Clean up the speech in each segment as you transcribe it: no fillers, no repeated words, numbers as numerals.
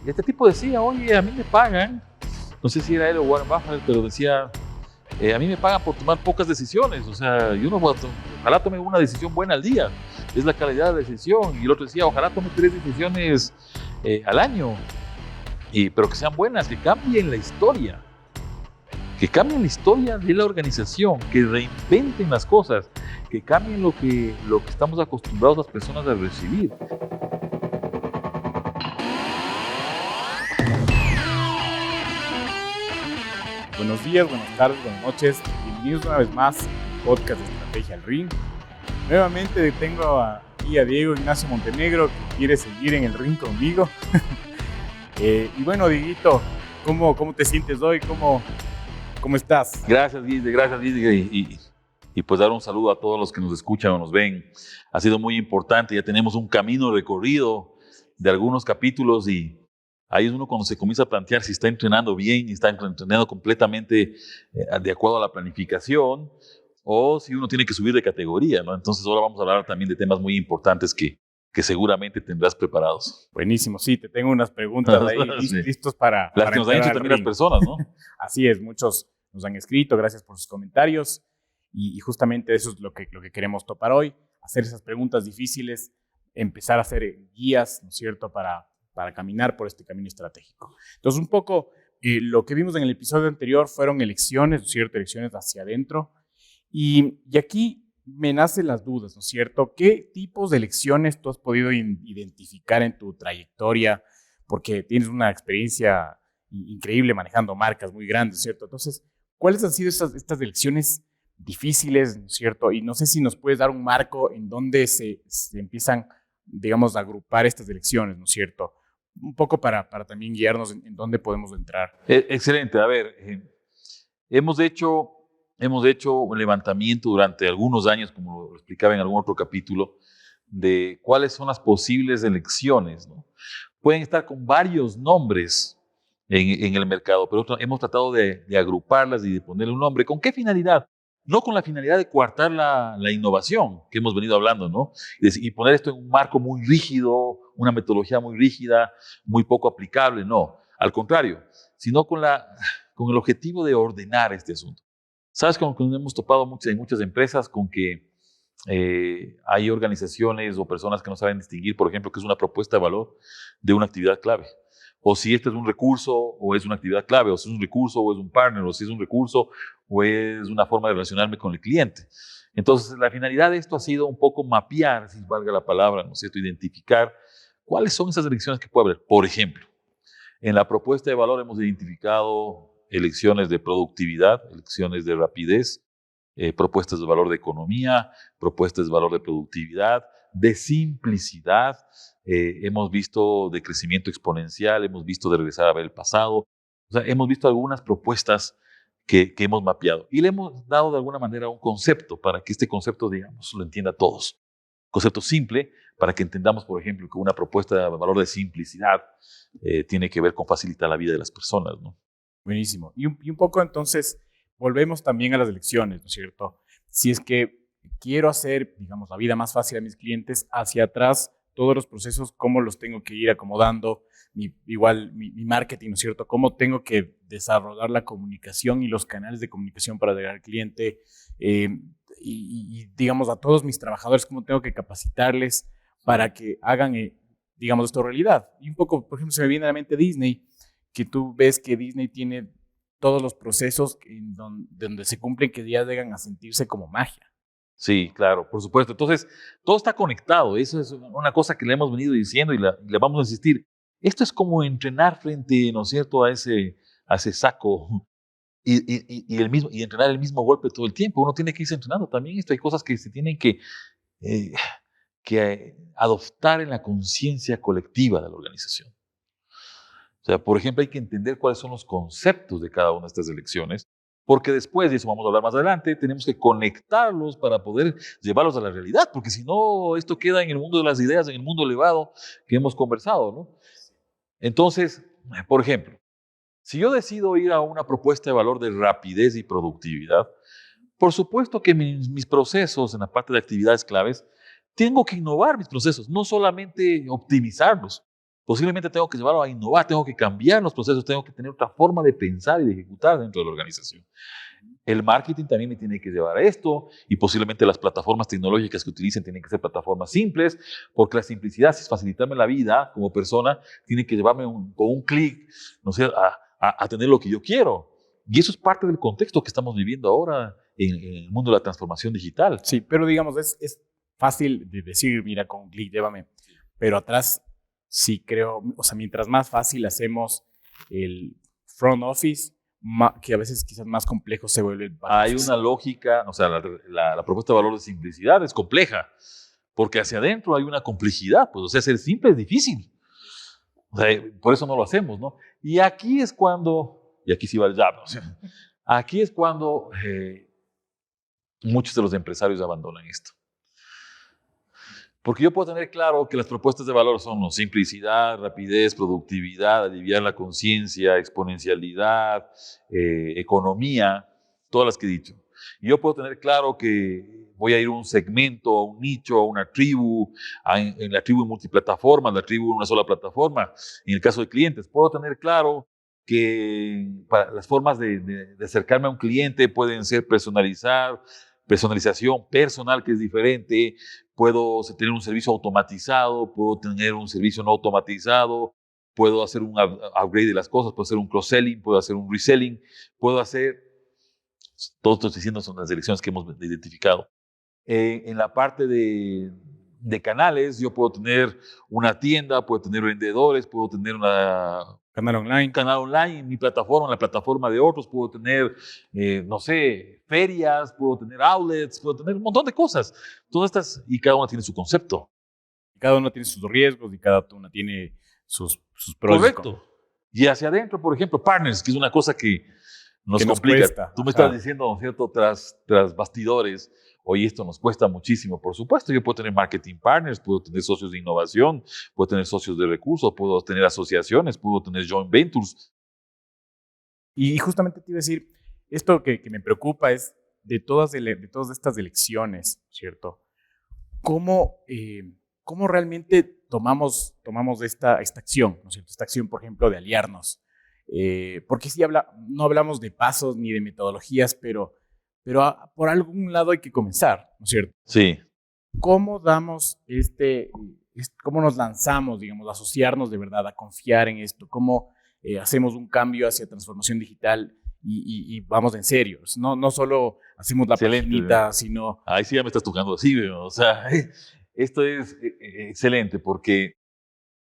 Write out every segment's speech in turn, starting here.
este tipo decía, oye, a mí me pagan, no sé si era él o Warren Buffett, pero decía, a mí me pagan por tomar pocas decisiones, o sea, y uno ojalá tome una decisión buena al día, es la calidad de la decisión, y el otro decía, ojalá tome 3 decisiones al año, pero que sean buenas, que cambien la historia de la organización, que reinventen las cosas, que cambien lo que estamos acostumbrados las personas a recibir. Buenos días, buenas tardes, buenas noches. Bienvenidos una vez más al podcast de Estrategia al Ring. Nuevamente tengo aquí a Diego Ignacio Montenegro, que quiere seguir en el ring conmigo. Y bueno, Dieguito, ¿cómo te sientes hoy? ¿Cómo estás? Gracias, Guide. Y pues dar un saludo a todos los que nos escuchan o nos ven. Ha sido muy importante, ya tenemos un camino recorrido de algunos capítulos y ahí es uno cuando se comienza a plantear si está entrenando bien y está entrenando completamente de acuerdo a la planificación o si uno tiene que subir de categoría, ¿no? Entonces ahora vamos a hablar también de temas muy importantes que seguramente tendrás preparados. Buenísimo, sí, te tengo unas preguntas ahí Sí. listos para las que nos han hecho también las personas, ¿no? Así es, muchos nos han escrito, gracias por sus comentarios y justamente eso es lo que queremos topar hoy, hacer esas preguntas difíciles, empezar a hacer guías, ¿no es cierto?, para caminar por este camino estratégico. Entonces, un poco lo que vimos en el episodio anterior fueron elecciones, ¿no es cierto?, elecciones hacia adentro y aquí me nacen las dudas, ¿no es cierto? ¿Qué tipos de elecciones tú has podido identificar en tu trayectoria? Porque tienes una experiencia increíble manejando marcas muy grandes, ¿cierto? Entonces, ¿cuáles han sido estas elecciones difíciles, ¿no es cierto? Y no sé si nos puedes dar un marco en donde se empiezan, digamos, a agrupar estas elecciones, ¿no es cierto? Un poco para también guiarnos en dónde podemos entrar. Excelente. A ver, hemos hecho un levantamiento durante algunos años, como lo explicaba en algún otro capítulo, de cuáles son las posibles elecciones, ¿no? Pueden estar con varios nombres en el mercado, pero hemos tratado de agruparlas y de ponerle un nombre. ¿Con qué finalidad? No con la finalidad de coartar la innovación que hemos venido hablando, ¿no? Y poner esto en un marco muy rígido, una metodología muy rígida, muy poco aplicable, no. Al contrario, sino con el objetivo de ordenar este asunto. ¿Sabes con que nos hemos topado en muchas empresas con que hay organizaciones o personas que no saben distinguir, por ejemplo, qué es una propuesta de valor de una actividad clave? O si este es un recurso o es una actividad clave, o si es un recurso o es un partner, o si es un recurso o es una forma de relacionarme con el cliente. Entonces, la finalidad de esto ha sido un poco mapear, si valga la palabra, ¿no es cierto?, identificar cuáles son esas elecciones que puede haber. Por ejemplo, en la propuesta de valor hemos identificado elecciones de productividad, elecciones de rapidez, propuestas de valor de economía, propuestas de valor de productividad, de simplicidad, hemos visto de crecimiento exponencial, hemos visto de regresar a ver el pasado, o sea, hemos visto algunas propuestas que hemos mapeado y le hemos dado de alguna manera un concepto para que este concepto, digamos, lo entienda todos. Concepto simple para que entendamos, por ejemplo, que una propuesta de valor de simplicidad tiene que ver con facilitar la vida de las personas, ¿no? Buenísimo. Y un poco entonces volvemos también a las elecciones, ¿no es cierto? Si es que quiero hacer, digamos, la vida más fácil a mis clientes, hacia atrás, todos los procesos, cómo los tengo que ir acomodando, igual mi marketing, ¿no es cierto? Cómo tengo que desarrollar la comunicación y los canales de comunicación para llegar al cliente, y digamos, a todos mis trabajadores, cómo tengo que capacitarles para que hagan, digamos, esto realidad. Y un poco, por ejemplo, se me viene a la mente Disney, que tú ves que Disney tiene todos los procesos en donde se cumplen que ya llegan a sentirse como magia. Sí, claro, por supuesto. Entonces, todo está conectado. Eso es una cosa que le hemos venido diciendo y le vamos a insistir. Esto es como entrenar frente, ¿no es cierto?, a ese saco y entrenar el mismo golpe todo el tiempo. Uno tiene que irse entrenando también esto. Hay cosas que se tienen eh, que adoptar en la conciencia colectiva de la organización. O sea, por ejemplo, hay que entender cuáles son los conceptos de cada una de estas elecciones, porque después, y eso vamos a hablar más adelante, tenemos que conectarlos para poder llevarlos a la realidad, porque si no, esto queda en el mundo de las ideas, en el mundo elevado que hemos conversado, ¿no? Entonces, por ejemplo, si yo decido ir a una propuesta de valor de rapidez y productividad, por supuesto que mis procesos en la parte de actividades claves, tengo que innovar mis procesos, no solamente optimizarlos. Posiblemente tengo que llevarlo a innovar, tengo que cambiar los procesos, tengo que tener otra forma de pensar y de ejecutar dentro de la organización. El marketing también me tiene que llevar a esto y posiblemente las plataformas tecnológicas que utilicen tienen que ser plataformas simples, porque la simplicidad, si es facilitarme la vida como persona, tiene que llevarme con un clic, no sé, a tener lo que yo quiero. Y eso es parte del contexto que estamos viviendo ahora en el mundo de la transformación digital. Sí, pero digamos, es fácil de decir, mira, con un clic, llévame, pero atrás sí creo, o sea, mientras más fácil hacemos el front office, que a veces quizás más complejo se vuelve el back Hay office. una lógica, o sea, la propuesta de valor de simplicidad es compleja, porque hacia adentro hay una complejidad, pues, o sea, ser simple es difícil. O sea, por eso no lo hacemos, ¿no? Y aquí es cuando, y aquí sí va el jab, o sea, aquí es cuando muchos de los empresarios abandonan esto. Porque yo puedo tener claro que las propuestas de valor son ¿no? simplicidad, rapidez, productividad, aliviar la conciencia, exponencialidad, economía, todas las que he dicho. Y yo puedo tener claro que voy a ir a un segmento, a un nicho, a una tribu, en la tribu multiplataforma, la tribu en una sola plataforma. En el caso de clientes, puedo tener claro que las formas de acercarme a un cliente pueden ser personalización personal, que es diferente. Puedo tener un servicio automatizado, puedo tener un servicio no automatizado, puedo hacer un upgrade de las cosas, puedo hacer un cross-selling, puedo hacer un reselling, puedo hacer, todo esto estoy diciendo son las elecciones que hemos identificado. En la parte de canales, yo puedo tener una tienda, puedo tener vendedores, puedo tener un canal online en mi plataforma, en la plataforma de otros, puedo tener, no sé, ferias, puedo tener outlets, puedo tener un montón de cosas. Todas estas, y cada una tiene su concepto. Cada uno tiene sus riesgos y cada una tiene sus pros. Correcto. Y hacia adentro, por ejemplo, partners, que es una cosa que nos complica. Cuesta. Tú me estás diciendo, ¿no es cierto?, tras bastidores, oye, esto nos cuesta muchísimo. Por supuesto, yo puedo tener marketing partners, puedo tener socios de innovación, puedo tener socios de recursos, puedo tener asociaciones, puedo tener joint ventures. Y justamente te iba a decir, esto que me preocupa es de todas estas elecciones, ¿cierto? ¿Cómo realmente tomamos esta acción, ¿no es cierto? Esta acción, por ejemplo, de aliarnos. Porque sí no hablamos de pasos ni de metodologías, pero por algún lado hay que comenzar, ¿no es cierto? Sí. ¿Cómo damos cómo nos lanzamos, digamos, a asociarnos de verdad, a confiar en esto? ¿Cómo hacemos un cambio hacia transformación digital y vamos en serio? No solo hacemos la paginita, sino... Ahí sí ya me estás tocando así, o sea, esto es excelente porque,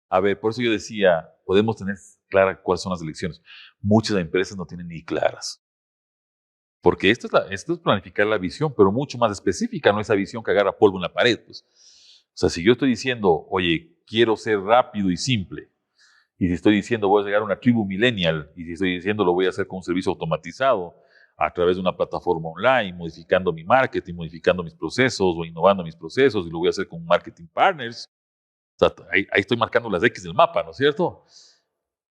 a ver, por eso yo decía, podemos tener claras cuáles son las elecciones. Muchas empresas no tienen ni claras. Porque esto es planificar la visión, pero mucho más específica, no esa visión que agarra polvo en la pared. Pues. O sea, si yo estoy diciendo, oye, quiero ser rápido y simple, y si estoy diciendo voy a llegar a una tribu millennial, y si estoy diciendo lo voy a hacer con un servicio automatizado, a través de una plataforma online, modificando mi marketing, modificando mis procesos o innovando mis procesos, y lo voy a hacer con marketing partners, o sea, ahí estoy marcando las X del mapa, ¿no es cierto?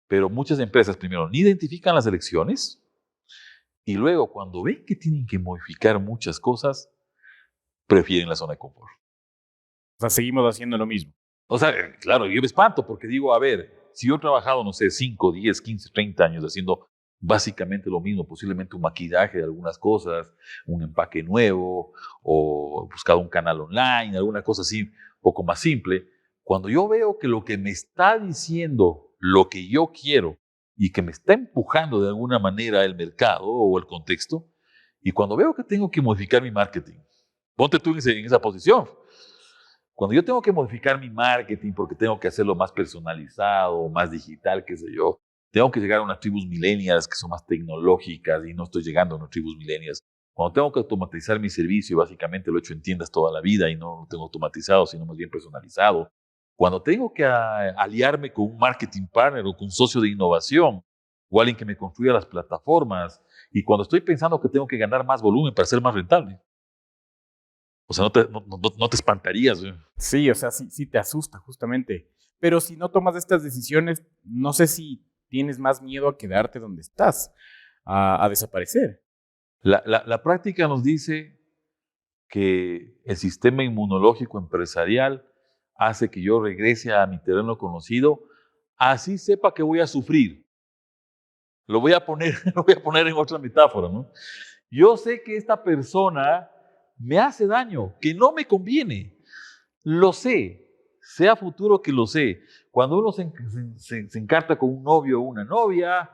Pero muchas empresas, primero, ni identifican las elecciones, y luego, cuando ven que tienen que modificar muchas cosas, prefieren la zona de confort. O sea, seguimos haciendo lo mismo. O sea, claro, yo me espanto porque digo, a ver, si yo he trabajado, no sé, 5, 10, 15, 30 años haciendo básicamente lo mismo, posiblemente un maquillaje de algunas cosas, un empaque nuevo, o buscado un canal online, alguna cosa así, un poco más simple, cuando yo veo que lo que me está diciendo, lo que yo quiero, y que me está empujando de alguna manera el mercado o el contexto, y cuando veo que tengo que modificar mi marketing, ponte tú en esa posición. Cuando yo tengo que modificar mi marketing porque tengo que hacerlo más personalizado, más digital, qué sé yo, tengo que llegar a unas tribus millennials que son más tecnológicas y no estoy llegando a unas tribus millennials. Cuando tengo que automatizar mi servicio, y básicamente lo he hecho en tiendas toda la vida y no lo tengo automatizado, sino más bien personalizado. Cuando tengo que aliarme con un marketing partner o con un socio de innovación o alguien que me construya las plataformas, y cuando estoy pensando que tengo que ganar más volumen para ser más rentable. O sea, no te espantarías. Sí, o sea, sí te asusta justamente. Pero si no tomas estas decisiones, no sé si tienes más miedo a quedarte donde estás, a desaparecer. La práctica nos dice que el sistema inmunológico empresarial hace que yo regrese a mi terreno conocido así sepa que voy a sufrir. Lo voy a poner, lo voy a poner en otra metáfora, ¿no? Yo sé que esta persona me hace daño, que no me conviene. Lo sé, sea futuro que lo sé. Cuando uno se encarta con un novio o una novia,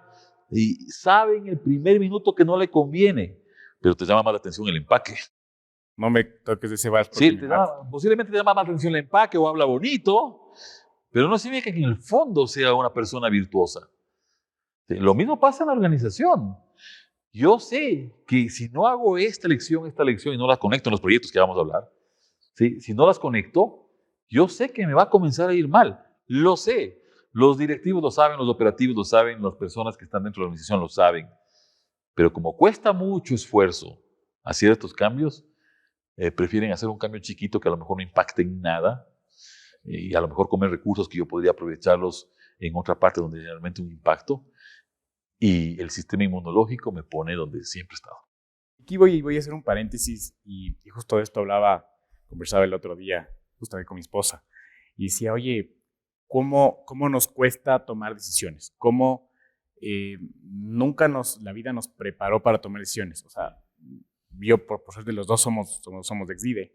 y sabe en el primer minuto que no le conviene, pero te llama más la atención el empaque. No me toques ese vals. Sí, posiblemente te llama más la atención el empaque o habla bonito, pero no significa que en el fondo sea una persona virtuosa. Sí, lo mismo pasa en la organización. Yo sé que si no hago esta lección y no la conecto en los proyectos que vamos a hablar, ¿sí? Si no las conecto, yo sé que me va a comenzar a ir mal. Lo sé. Los directivos lo saben, los operativos lo saben, las personas que están dentro de la organización lo saben. Pero como cuesta mucho esfuerzo hacer estos cambios, prefieren hacer un cambio chiquito que a lo mejor no impacte en nada y a lo mejor comer recursos que yo podría aprovecharlos en otra parte donde hay realmente un impacto. Y el sistema inmunológico me pone donde siempre he estado. Aquí voy a hacer un paréntesis y justo de esto conversaba el otro día, justamente con mi esposa, y decía, oye, ¿cómo nos cuesta tomar decisiones? ¿Cómo nunca la vida nos preparó para tomar decisiones? O sea, yo por ser de los dos somos de Exide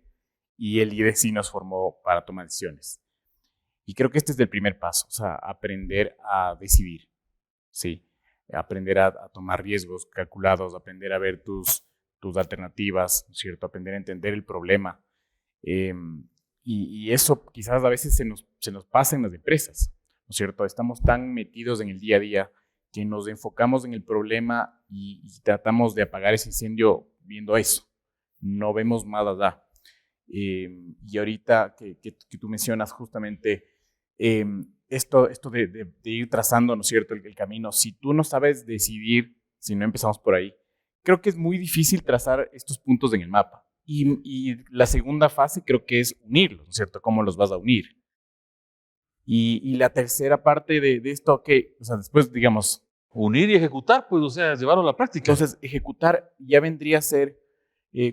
y el IDE sí nos formó para tomar decisiones. Y creo que este es el primer paso, o sea, aprender a decidir, ¿sí? Aprender a tomar riesgos calculados, aprender a ver tus alternativas, ¿no es cierto? Aprender a entender el problema. Y eso quizás a veces se nos pasa en las empresas, ¿no es cierto? Estamos tan metidos en el día a día que nos enfocamos en el problema y tratamos de apagar ese incendio viendo eso. No vemos más allá. Y ahorita que tú mencionas justamente esto de ir trazando, ¿no es cierto?, el camino. Si tú no sabes decidir, si no empezamos por ahí, creo que es muy difícil trazar estos puntos en el mapa. Y la segunda fase creo que es unirlos, ¿no es cierto? ¿Cómo los vas a unir? Y la tercera parte de esto, que, o sea, después, digamos... Unir y ejecutar, pues, o sea, llevarlo a la práctica. Entonces, ejecutar ya vendría a ser,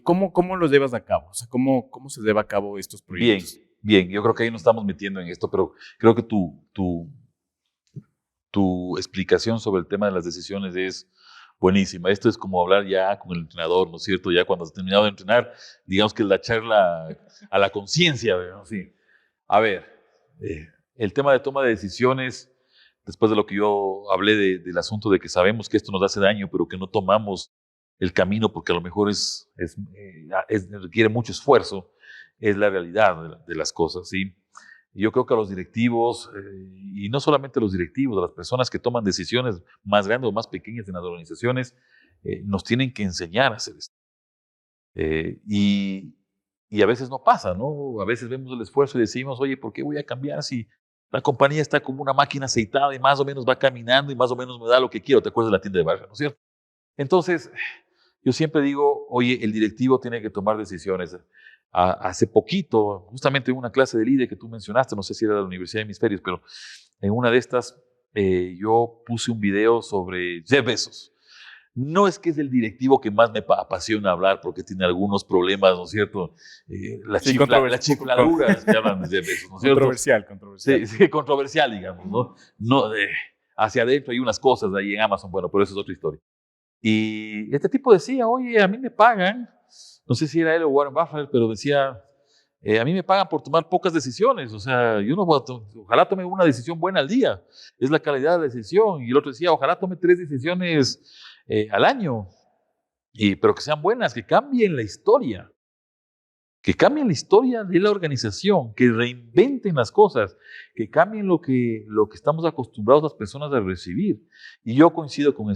¿cómo los llevas a cabo? O sea, ¿cómo se lleva a cabo estos proyectos? Bien, yo creo que ahí nos estamos metiendo en esto, pero creo que tu explicación sobre el tema de las decisiones es buenísima. Esto es como hablar ya con el entrenador, ¿no es cierto? Ya cuando has terminado de entrenar, digamos que es la charla a la conciencia, ¿no? Sí. A ver, el tema de toma de decisiones, después de lo que yo hablé del asunto de que sabemos que esto nos hace daño, pero que no tomamos el camino porque a lo mejor requiere mucho esfuerzo, es la realidad de las cosas, ¿sí? Yo creo que a los directivos, y no solamente a los directivos, a las personas que toman decisiones más grandes o más pequeñas en las organizaciones, nos tienen que enseñar a hacer esto. Y a veces no pasa, ¿no? A veces vemos el esfuerzo y decimos, oye, ¿por qué voy a cambiar si la compañía está como una máquina aceitada y más o menos va caminando y más o menos me da lo que quiero? ¿Te acuerdas de la tienda de barrio, no es cierto? Entonces, yo siempre digo, oye, el directivo tiene que tomar decisiones. Hace poquito, justamente en una clase de líder que tú mencionaste, no sé si era de la Universidad de Hemisferios, pero en una de estas yo puse un video sobre Jeff Bezos. No es que es el directivo que más me apasiona hablar porque tiene algunos problemas, ¿no es cierto? Las chifladuras que hablan de Jeff Bezos, ¿no es cierto? Controversial. Sí, controversial, digamos, ¿no? Hacia adentro hay unas cosas ahí en Amazon, bueno, pero eso es otra historia. Y este tipo decía, oye, a mí me pagan, no sé si era él o Warren Buffett, pero decía, a mí me pagan por tomar pocas decisiones, o sea, yo no voy ojalá tome una decisión buena al día, es la calidad de la decisión. Y el otro decía, ojalá tome 3 decisiones al año, pero que sean buenas, que cambien la historia de la organización, que reinventen las cosas, que cambien lo que estamos acostumbrados las personas a recibir. Y yo coincido con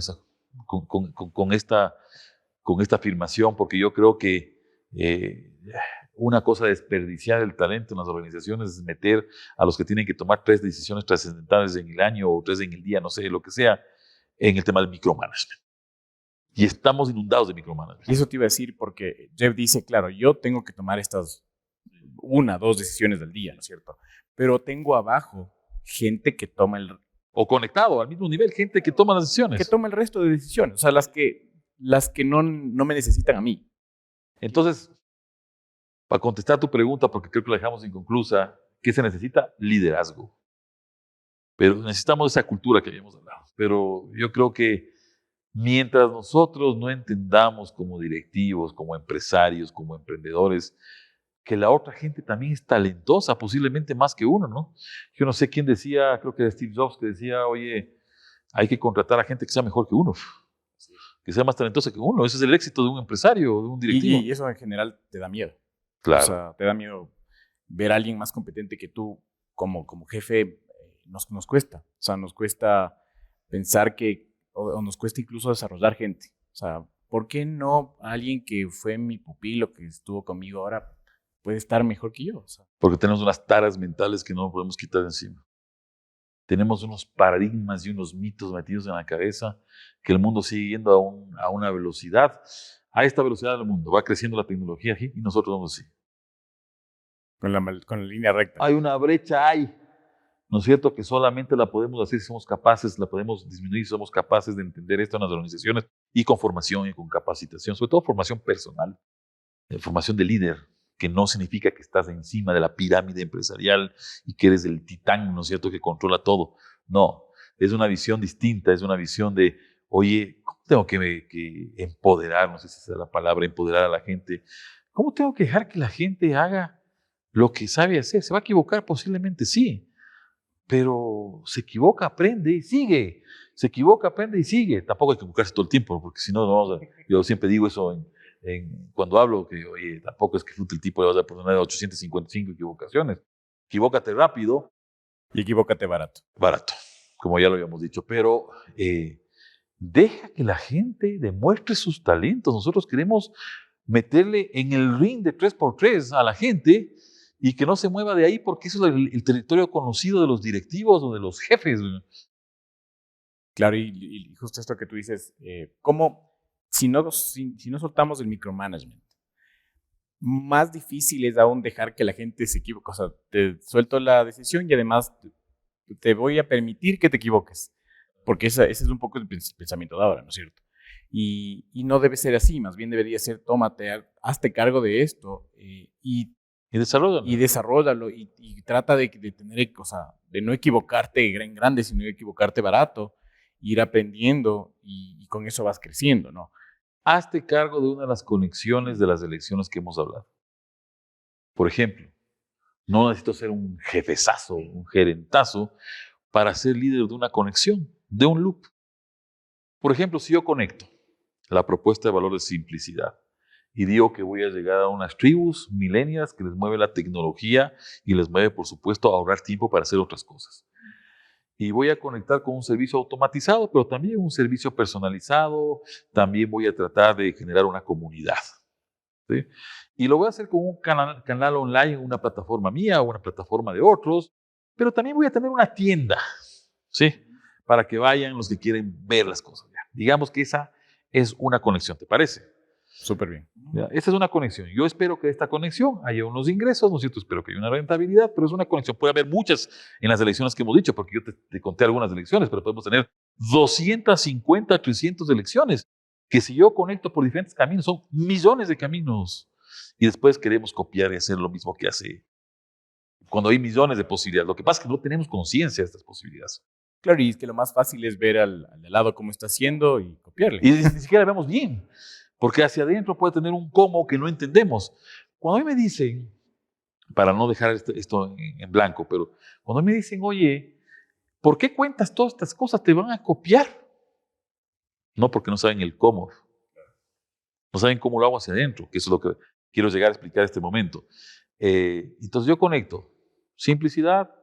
esta afirmación, porque yo creo que una cosa desperdiciar el talento en las organizaciones es meter a los que tienen que tomar 3 decisiones trascendentales en el año o 3 en el día, no sé, lo que sea, en el tema del micromanagement. Y estamos inundados de micromanagement. Y eso te iba a decir porque Jeff dice, claro, yo tengo que tomar estas 1, 2 decisiones al día, ¿no es cierto? Pero tengo abajo gente que toma o conectado al mismo nivel, gente que toma las decisiones. Que toma el resto de decisiones, o sea, las que no me necesitan a mí. Entonces, para contestar tu pregunta, porque creo que la dejamos inconclusa, ¿qué se necesita? Liderazgo. Pero necesitamos esa cultura que habíamos hablado. Pero yo creo que mientras nosotros no entendamos como directivos, como empresarios, como emprendedores, que la otra gente también es talentosa, posiblemente más que uno, ¿no? Yo no sé quién decía, creo que era Steve Jobs, que decía, oye, hay que contratar a gente que sea mejor que uno, que sea más talentosa que uno. Ese es el éxito de un empresario, de un directivo. Y eso en general te da miedo. Claro. O sea, te da miedo ver a alguien más competente que tú como jefe. Nos cuesta. O sea, nos cuesta pensar o nos cuesta incluso desarrollar gente. O sea, ¿por qué no alguien que fue mi pupilo, que estuvo conmigo ahora, puede estar mejor que yo? O sea, porque tenemos unas taras mentales que no podemos quitar de encima. Tenemos unos paradigmas y unos mitos metidos en la cabeza que el mundo sigue yendo a una velocidad. A esta velocidad del mundo va creciendo la tecnología y nosotros vamos así. Con la línea recta. Hay una brecha ahí, ¿no es cierto? Que solamente la podemos hacer si somos capaces, la podemos disminuir si somos capaces de entender esto en las organizaciones y con formación y con capacitación, sobre todo formación personal, formación de líder, que no significa que estás encima de la pirámide empresarial y que eres el titán, ¿no es cierto?, que controla todo. No, es una visión distinta, es una visión de, oye, ¿cómo tengo que empoderar, no sé si esa es la palabra, empoderar a la gente? ¿Cómo tengo que dejar que la gente haga lo que sabe hacer? ¿Se va a equivocar? Posiblemente sí, pero se equivoca, aprende y sigue. Se equivoca, aprende y sigue. Tampoco hay que equivocarse todo el tiempo, porque si no, yo siempre digo eso cuando hablo, que oye, tampoco es que el tipo le vas a poner 855 equivocaciones. Equivócate rápido. Y equivócate barato. Barato, como ya lo habíamos dicho, pero deja que la gente demuestre sus talentos. Nosotros queremos meterle en el ring de 3x3 a la gente y que no se mueva de ahí porque eso es el territorio conocido de los directivos o de los jefes. Claro, y justo esto que tú dices, ¿cómo, si no soltamos el micromanagement, más difícil es aún dejar que la gente se equivoque? O sea, te suelto la decisión y además te voy a permitir que te equivoques, porque ese es un poco el pensamiento de ahora, ¿no es cierto? Y no debe ser así, más bien debería ser, tómate, hazte cargo de esto y desarrollalo. Y desarrollalo y trata de tener, o sea, de no equivocarte en grande, sino de equivocarte barato, ir aprendiendo y con eso vas creciendo, ¿no? Hazte cargo de una de las conexiones de las elecciones que hemos hablado. Por ejemplo, no necesito ser un jefezazo, un gerentazo para ser líder de una conexión, de un loop. Por ejemplo, si yo conecto la propuesta de valor de simplicidad y digo que voy a llegar a unas tribus milenias que les mueve la tecnología y les mueve, por supuesto, a ahorrar tiempo para hacer otras cosas. Y voy a conectar con un servicio automatizado, pero también un servicio personalizado. También voy a tratar de generar una comunidad, ¿sí? Y lo voy a hacer con un canal online, una plataforma mía o una plataforma de otros, pero también voy a tener una tienda, ¿sí? Para que vayan los que quieren ver las cosas. ¿Ya? Digamos que esa es una conexión, ¿te parece? Súper bien. ¿Ya? Esa es una conexión. Yo espero que de esta conexión haya unos ingresos, ¿no es cierto? Espero que haya una rentabilidad, pero es una conexión. Puede haber muchas en las elecciones que hemos dicho, porque yo te conté algunas elecciones, pero podemos tener 250, 300 elecciones, que si yo conecto por diferentes caminos, son millones de caminos. Y después queremos copiar y hacer lo mismo que hace cuando hay millones de posibilidades. Lo que pasa es que no tenemos conciencia de estas posibilidades. Claro, y es que lo más fácil es ver al de lado cómo está haciendo y copiarle. Y ni siquiera vemos bien, porque hacia adentro puede tener un cómo que no entendemos. Cuando a mí me dicen, para no dejar esto en blanco, pero cuando me dicen, oye, ¿por qué cuentas todas estas cosas? ¿Te van a copiar? No, porque no saben el cómo. No saben cómo lo hago hacia adentro, que eso es lo que quiero llegar a explicar en este momento. Entonces yo conecto simplicidad,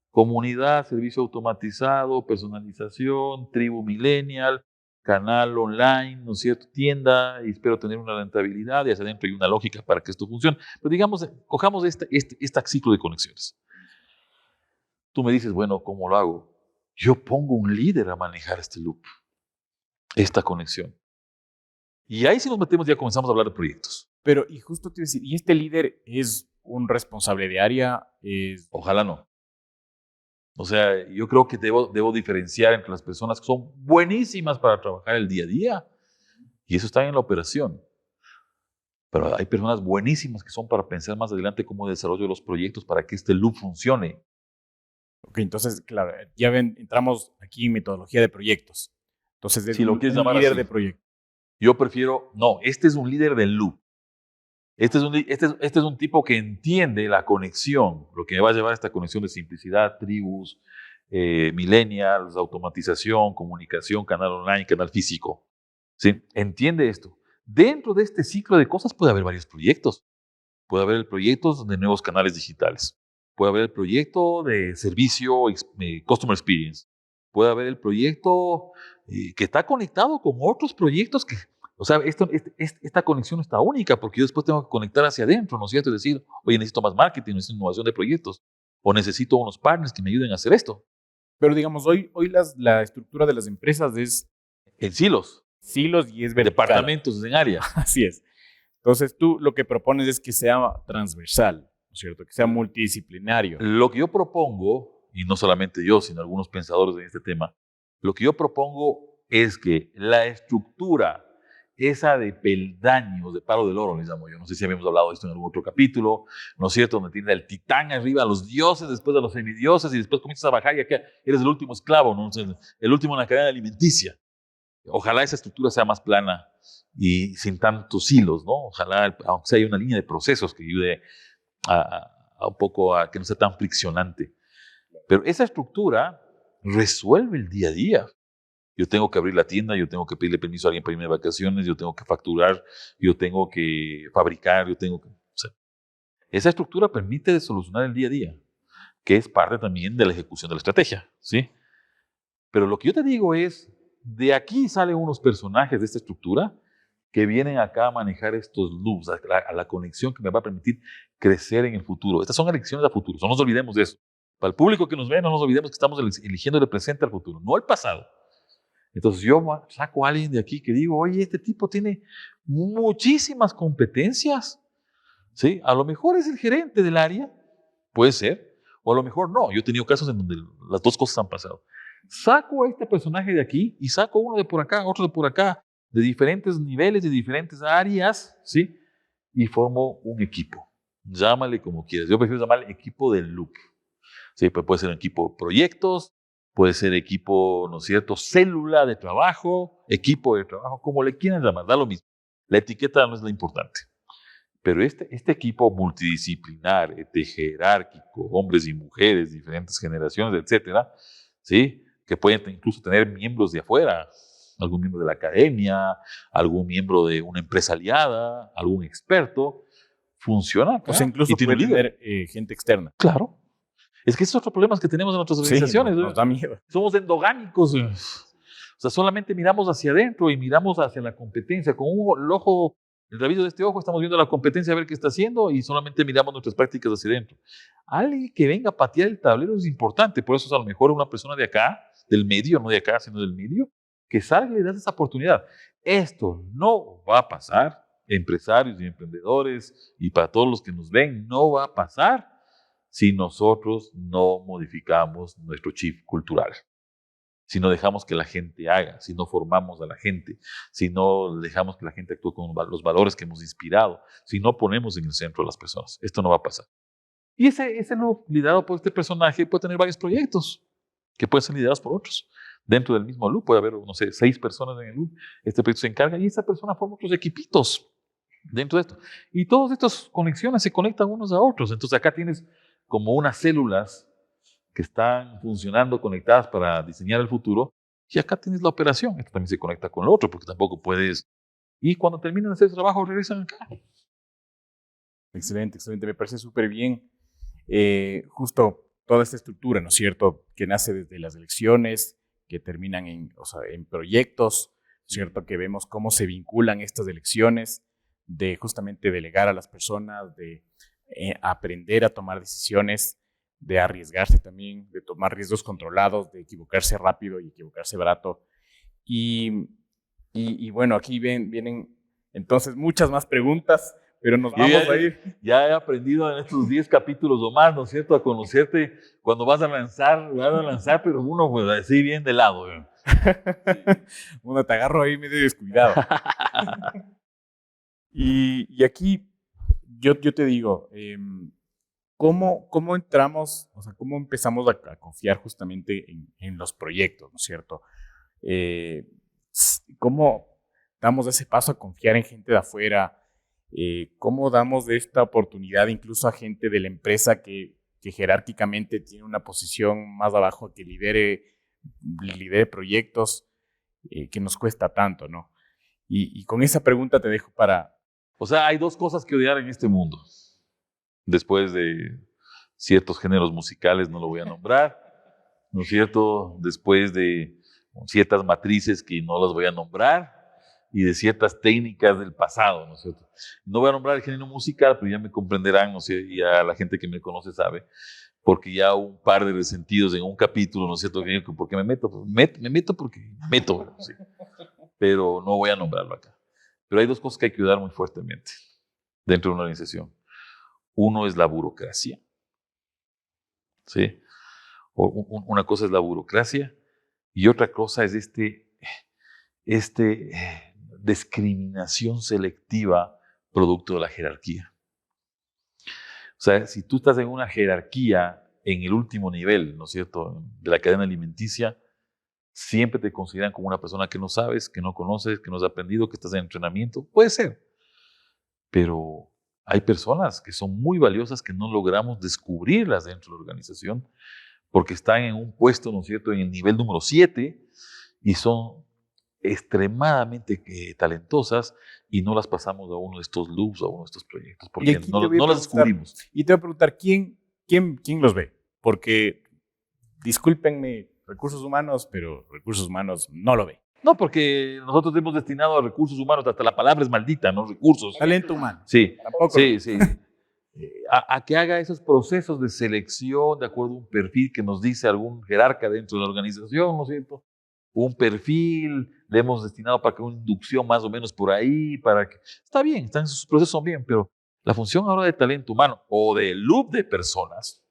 comunidad, servicio automatizado, personalización, tribu millennial, canal online, ¿no es cierto? Tienda, y espero tener una rentabilidad y hacia adentro hay una lógica para que esto funcione. Pero digamos, cojamos este ciclo de conexiones. Tú me dices, bueno, ¿cómo lo hago? Yo pongo un líder a manejar este loop, esta conexión. Y ahí si nos metemos ya comenzamos a hablar de proyectos. Pero, y justo te iba a decir, ¿y este líder es un responsable de área? Ojalá no. O sea, yo creo que debo diferenciar entre las personas que son buenísimas para trabajar el día a día, y eso está en la operación. Pero hay personas buenísimas que son para pensar más adelante cómo desarrollo los proyectos para que este loop funcione. Ok, entonces, claro, ya entramos aquí en metodología de proyectos. Entonces, es Si lo un quieres llamar líder así. de proyecto. Yo prefiero, no, este es un líder del loop. Este es un tipo que entiende la conexión, lo que me va a llevar a esta conexión de simplicidad, tribus, millennials, automatización, comunicación, canal online, canal físico. ¿Sí? Entiende esto. Dentro de este ciclo de cosas puede haber varios proyectos. Puede haber el proyecto de nuevos canales digitales. Puede haber el proyecto de servicio, customer experience. Puede haber el proyecto que está conectado con otros proyectos que, o sea, esta conexión está única porque yo después tengo que conectar hacia adentro, ¿no es cierto? Es decir, oye, necesito más marketing, necesito innovación de proyectos o necesito unos partners que me ayuden a hacer esto. Pero digamos, hoy la estructura de las empresas es En silos, silos y es vertical. departamentos en área. Así es. Entonces, tú lo que propones es que sea transversal, ¿no es cierto? Que sea multidisciplinario. Lo que yo propongo, y no solamente yo, sino algunos pensadores en este tema, lo que yo propongo es que la estructura, esa de peldaños, de palo del oro, les llamo yo, no sé si habíamos hablado de esto en algún otro capítulo, ¿no es cierto? Donde tiene el titán arriba, a los dioses, después a los semidioses, y después comienzas a bajar y acá eres el último esclavo, ¿no? El último en la cadena alimenticia. Ojalá esa estructura sea más plana y sin tantos hilos, ¿no? Ojalá, aunque sea, haya una línea de procesos que ayude a un poco a que no sea tan friccionante. Pero esa estructura resuelve el día a día. Yo tengo que abrir la tienda, yo tengo que pedirle permiso a alguien para irme de vacaciones, yo tengo que facturar, yo tengo que fabricar, o sea, esa estructura permite solucionar el día a día, que es parte también de la ejecución de la estrategia, ¿sí? Pero lo que yo te digo es, de aquí salen unos personajes de esta estructura que vienen acá a manejar estos loops, a la conexión que me va a permitir crecer en el futuro. Estas son elecciones a futuro, no nos olvidemos de eso. Para el público que nos ve, no nos olvidemos que estamos eligiendo el presente al futuro, no el pasado. Entonces yo saco a alguien de aquí que digo, oye, este tipo tiene muchísimas competencias, ¿sí? A lo mejor es el gerente del área, puede ser, o a lo mejor no. Yo he tenido casos en donde las dos cosas han pasado. Saco a este personaje de aquí y saco uno de por acá, otro de por acá, de diferentes niveles, de diferentes áreas, ¿sí? Y formo un equipo. Llámale como quieras. Yo prefiero llamarle equipo del loop. Sí, pues puede ser un equipo de proyectos, puede ser equipo, ¿no es cierto?, célula de trabajo, equipo de trabajo, como le quieran llamar, da lo mismo. La etiqueta no es lo importante. Pero este equipo multidisciplinar, jerárquico, hombres y mujeres, diferentes generaciones, etcétera, ¿sí? Que pueden incluso tener miembros de afuera, algún miembro de la academia, algún miembro de una empresa aliada, algún experto, funciona acá. O sea, incluso y tiene puede un líder. tener gente externa. Claro. Es que esos son otros problemas que tenemos en nuestras organizaciones. Sí, nos da miedo. Somos endogámicos. O sea, solamente miramos hacia adentro y miramos hacia la competencia. Con el ojo, el rabillo de este ojo, estamos viendo la competencia a ver qué está haciendo y solamente miramos nuestras prácticas hacia adentro. Alguien que venga a patear el tablero es importante. Por eso es a lo mejor una persona de acá, del medio, no de acá, sino del medio, que salga y le das esa oportunidad. Esto no va a pasar, empresarios y emprendedores, y para todos los que nos ven, no va a pasar si nosotros no modificamos nuestro chip cultural, si no dejamos que la gente haga, si no formamos a la gente, si no dejamos que la gente actúe con los valores que hemos inspirado, si no ponemos en el centro a las personas. Esto no va a pasar. Y ese loop liderado por este personaje puede tener varios proyectos que pueden ser liderados por otros. Dentro del mismo loop puede haber, no sé, 6 personas en el loop. Este proyecto se encarga y esa persona forma otros equipitos dentro de esto. Y todas estas conexiones se conectan unos a otros. Entonces acá tienes como unas células que están funcionando conectadas para diseñar el futuro, y acá tienes la operación. Esto también se conecta con lo otro, porque tampoco puedes. Y cuando terminan de hacer el trabajo, regresan acá. Excelente, excelente. Me parece súper bien. Justo toda esta estructura, ¿no es cierto?, que nace desde las elecciones, que terminan en proyectos, ¿no es cierto?, que vemos cómo se vinculan estas elecciones, de justamente delegar a las personas, de aprender a tomar decisiones, de arriesgarse también, de tomar riesgos controlados, de equivocarse rápido y equivocarse barato. Y bueno, aquí vienen entonces muchas más preguntas, pero nos vamos a ir. Ya he aprendido en estos 10 capítulos o más, ¿no es cierto?, a conocerte cuando vas a lanzar, pero uno pues así bien de lado. Bueno, te agarro ahí medio descuidado. Y aquí yo te digo, ¿Cómo entramos, o sea, cómo empezamos a confiar justamente en los proyectos, ¿no es cierto? ¿Cómo damos ese paso a confiar en gente de afuera? ¿Cómo damos de esta oportunidad incluso a gente de la empresa que jerárquicamente tiene una posición más abajo, que lidere proyectos que nos cuesta tanto, ¿no? Y con esa pregunta te dejo para... O sea, hay dos cosas que odiar en este mundo. Después de ciertos géneros musicales, no lo voy a nombrar, ¿no es cierto? Después de ciertas matrices que no las voy a nombrar y de ciertas técnicas del pasado, ¿no es cierto? No voy a nombrar el género musical, pero ya me comprenderán, ¿no es cierto? Y ya la gente que me conoce sabe, porque ya hubo un par de resentidos en un capítulo, ¿no es cierto? ¿Por qué me meto? Me meto porque me meto, ¿sí? Pero no voy a nombrarlo acá. Pero hay dos cosas que hay que cuidar muy fuertemente dentro de una organización. Uno es la burocracia, ¿sí? Una cosa es la burocracia y otra cosa es discriminación selectiva producto de la jerarquía. O sea, si tú estás en una jerarquía en el último nivel, ¿no es cierto?, de la cadena alimenticia, siempre te consideran como una persona que no sabes, que no conoces, que no has aprendido, que estás en entrenamiento. Puede ser, pero hay personas que son muy valiosas que no logramos descubrirlas dentro de la organización porque están en un puesto, ¿no es cierto?, en el nivel número 7 y son extremadamente talentosas y no las pasamos a uno de estos loops, a uno de estos proyectos, porque no las descubrimos. Y te voy a preguntar, ¿quién los ve? Porque, discúlpenme, recursos humanos, pero recursos humanos no lo ve. No, porque nosotros hemos destinado a recursos humanos, hasta la palabra es maldita, ¿no? Recursos. Talento humano. Sí, tampoco. Sí. A que haga esos procesos de selección de acuerdo a un perfil que nos dice algún jerarca dentro de la organización, ¿no es cierto? Un perfil, le hemos destinado para que una inducción más o menos por ahí, para que... Está bien, sus procesos son bien, pero la función ahora de talento humano o de loop de personas,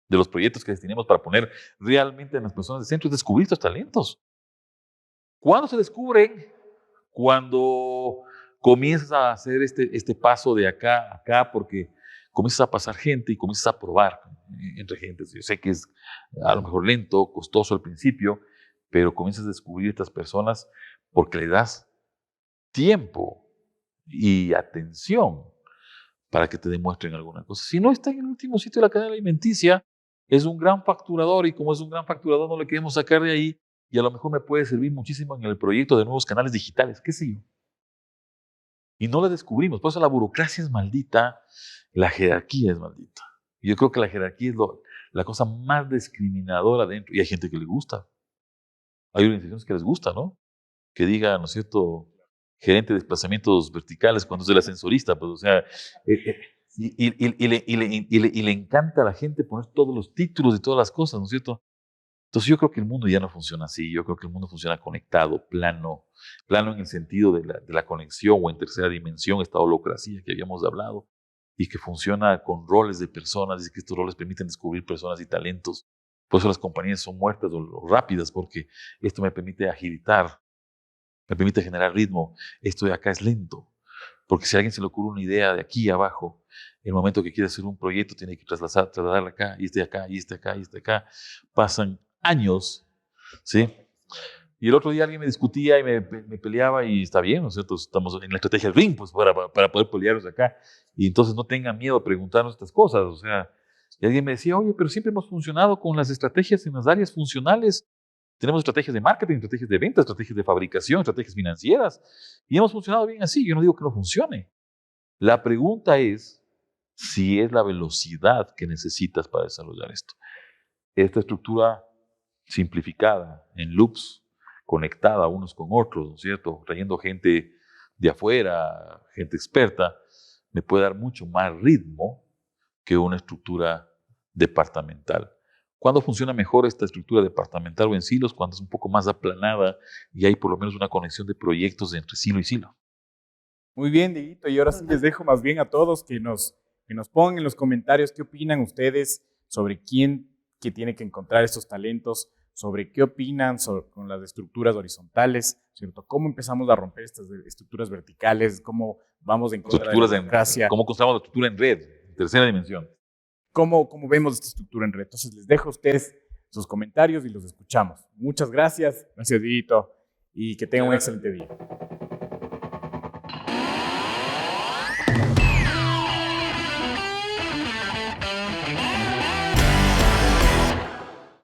de los proyectos que destinemos para poner realmente en las personas de centro, es descubrir estos talentos. ¿Cuándo se descubren? Cuando comienzas a hacer este paso de acá a acá, porque comienzas a pasar gente y comienzas a probar entre gente. Yo sé que es a lo mejor lento, costoso al principio, pero comienzas a descubrir estas personas porque le das tiempo y atención para que te demuestren alguna cosa. Si no está en el último sitio de la cadena alimenticia, es un gran facturador y como es un gran facturador no le queremos sacar de ahí y a lo mejor me puede servir muchísimo en el proyecto de nuevos canales digitales, qué sé yo. Y no la descubrimos. Por eso la burocracia es maldita, la jerarquía es maldita. Y yo creo que la jerarquía es la cosa más discriminadora dentro. Y hay gente que le gusta. Hay organizaciones que les gusta, ¿no? Que diga, ¿no es cierto?, gerente de desplazamientos verticales cuando es el ascensorista. Pues, o sea, y le encanta a la gente poner todos los títulos y todas las cosas, ¿no es cierto? Entonces yo creo que el mundo ya no funciona así, yo creo que el mundo funciona conectado, plano en el sentido de la conexión o en tercera dimensión, esta holocracia que habíamos hablado, y que funciona con roles de personas, y que estos roles permiten descubrir personas y talentos. Por eso las compañías son muertas o rápidas, porque esto me permite agilitar, me permite generar ritmo. Esto de acá es lento, porque si a alguien se le ocurre una idea de aquí abajo, el momento que quiere hacer un proyecto tiene que trasladarla acá, y acá, y acá, y acá. Pasan años, ¿sí? Y el otro día alguien me discutía y me peleaba y está bien, ¿no es cierto? Estamos en la estrategia del ring, pues, para poder pelearnos acá. Y entonces no tengan miedo a preguntarnos estas cosas, o sea, y alguien me decía, oye, pero siempre hemos funcionado con las estrategias en las áreas funcionales. Tenemos estrategias de marketing, estrategias de ventas, estrategias de fabricación, estrategias financieras, y hemos funcionado bien así. Yo no digo que no funcione. La pregunta es si es la velocidad que necesitas para desarrollar esto. Esta estructura simplificada, en loops, conectada unos con otros, ¿no es cierto? Trayendo gente de afuera, gente experta, me puede dar mucho más ritmo que una estructura departamental. ¿Cuándo funciona mejor esta estructura departamental o en silos? Cuando es un poco más aplanada y hay por lo menos una conexión de proyectos entre silo y silo. Muy bien, Dieguito, y ahora sí les dejo más bien a todos que nos pongan en los comentarios qué opinan ustedes sobre quién que tiene que encontrar estos talentos, sobre qué opinan con las estructuras horizontales, ¿cierto? ¿Cómo empezamos a romper estas estructuras verticales? ¿Cómo vamos en contra de la burocracia? ¿Cómo construimos la estructura en red, en tercera dimensión? cómo vemos esta estructura en red. Entonces, les dejo a ustedes sus comentarios y los escuchamos. Muchas gracias. Gracias, Dieguito, y que tengan un excelente día.